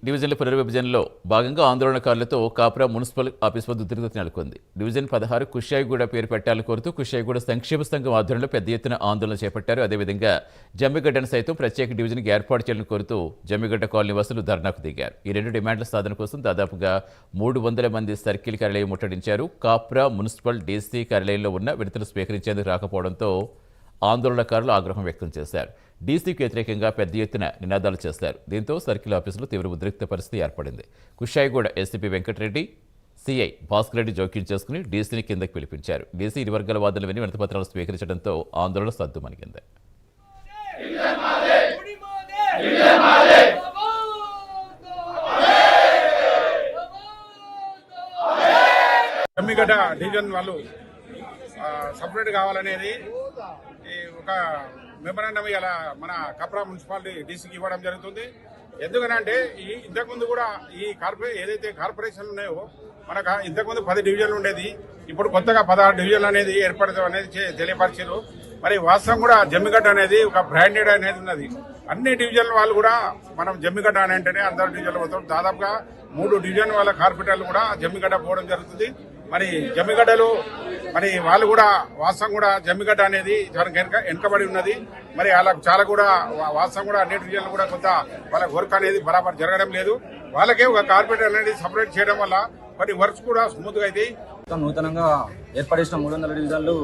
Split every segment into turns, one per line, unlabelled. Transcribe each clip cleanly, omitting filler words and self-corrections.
డివిజన్ల పునర్విభజనలో భాగంగా ఆందోళనకారులతో Kapra municipal office వద్ద ఉద్రిక్తత నెలకొంది. డివిజన్ 16 కుషాయిగూడ పేరు పెట్టాలని కోరుతూ కుషాయిగూడ సంక్షేమ సంఘం ఆధ్వర్యంలో పెద్ద ఎత్తున ఆందోళన చేపట్టారు. అదేవిధంగా జమ్మిగడ్డను సైతం ప్రత్యేక డివిజన్కి ఏర్పాటు చేయాలని కోరుతూ జమ్మిగడ్డ కాలనీ వాసులు ధర్నాకు దిగారు. ఈ రెండు డిమాండ్ల సాధన కోసం దాదాపుగా 300 మంది సర్కిల్ కార్యాలయం ముట్టడించారు. కాప్రా మున్సిపల్ డీసీ కార్యాలయంలో ఉన్న వినతులు స్వీకరించేందుకు రాకపోవడంతో ఆందోళనకారులు ఆగ్రహం వ్యక్తం చేశారు. డీసీకి వ్యతిరేకంగా పెద్ద ఎత్తున నినాదాలు చేశారు. దీంతో సర్కిల్ ఆఫీసులో తీవ్ర ఉద్రిక్త పరిస్థితి ఏర్పడింది. కుషాయిగూడ ఎస్సీపీ వెంకటరెడ్డి, సీఐ భాస్కర్ రెడ్డి జోక్యం చేసుకుని డీసీని కిందకి పిలిపించారు. డీసీ ఇరు వర్గాల వాదనలు విని వినతిపత్రాలు స్వీకరించడంతో ఆందోళన సద్దుమణిగింది.
జమ్మిగడ్డ డివిజన్ వాళ్ళు సపరేట్ కావాలనేది ఒక మెమరాండం ఇలా మన కప్రా మున్సిపాలిటీ డీసీకి ఇవ్వడం జరుగుతుంది. ఎందుకనంటే ఇంతకుముందు కూడా ఈ ఏదైతే కార్పొరేషన్లు ఉన్నాయో మనకు ఇంతకుముందు 10 డివిజన్లు ఉండేది. ఇప్పుడు కొత్తగా 16 డివిజన్లు అనేది ఏర్పడతాం అనేది తెలియపరిచారు. మరి వాస్తవం కూడా జమ్మిగడ్డ అనేది ఒక బ్రాండెడ్ అనేది ఉన్నది. అన్ని డివిజన్ల వాళ్ళు కూడా మనం జమ్మిగడ్డ అని అంటేనే అందరు డివిజన్లు పోతాం. దాదాపుగా 3 డివిజన్ వాళ్ళ కార్పొరేటర్లు కూడా జమ్మిగడ్డ పోవడం జరుగుతుంది. మరి జమ్మిగడ్డలు మరి వాళ్ళు కూడా వాస్తవం కూడా జమ్మిగడ్డ అనేది వెనుకబడి ఉన్నది. మరి వాళ్ళకు చాలా కూడా వాస్తవం కూడా అన్ని డివిజన్లు కూడా కొంత వాళ్ళ వర్క్ అనేది బరాబర్ జరగడం లేదు. వాళ్ళకే ఒక కార్పొరేటర్ అనేది సపరేట్ చేయడం వల్ల మరి వర్క్స్ కూడా స్మూత్ గా అయితే
నూతనంగా ఏర్పడేసిన 300 డివిజన్లు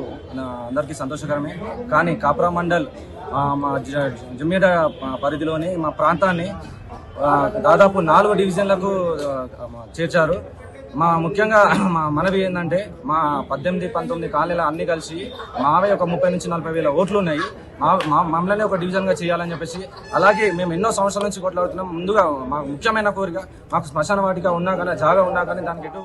అందరికీ సంతోషకరమే. కానీ కాప్రా మండల్ మా జమ్మిగడ్డ పరిధిలోని మా ప్రాంతాన్ని దాదాపు 4 డివిజన్లకు చేర్చారు. ముఖ్యంగా మా మనవి ఏంటంటే మా 18-19 కాలనీలు అన్ని కలిసి మావే ఒక 30 నుంచి 40 వేల ఓట్లు ఉన్నాయి. మమ్మల్ని ఒక డివిజన్గా చేయాలని చెప్పేసి, అలాగే మేము ఎన్నో సంవత్సరాల నుంచి కొట్లాడుతున్నాం. ముందుగా మాకు ముఖ్యమైన కోరిక, మాకు శ్మశాన వాటిక ఉన్నా కానీ జాగా ఉన్నా కానీ దానికి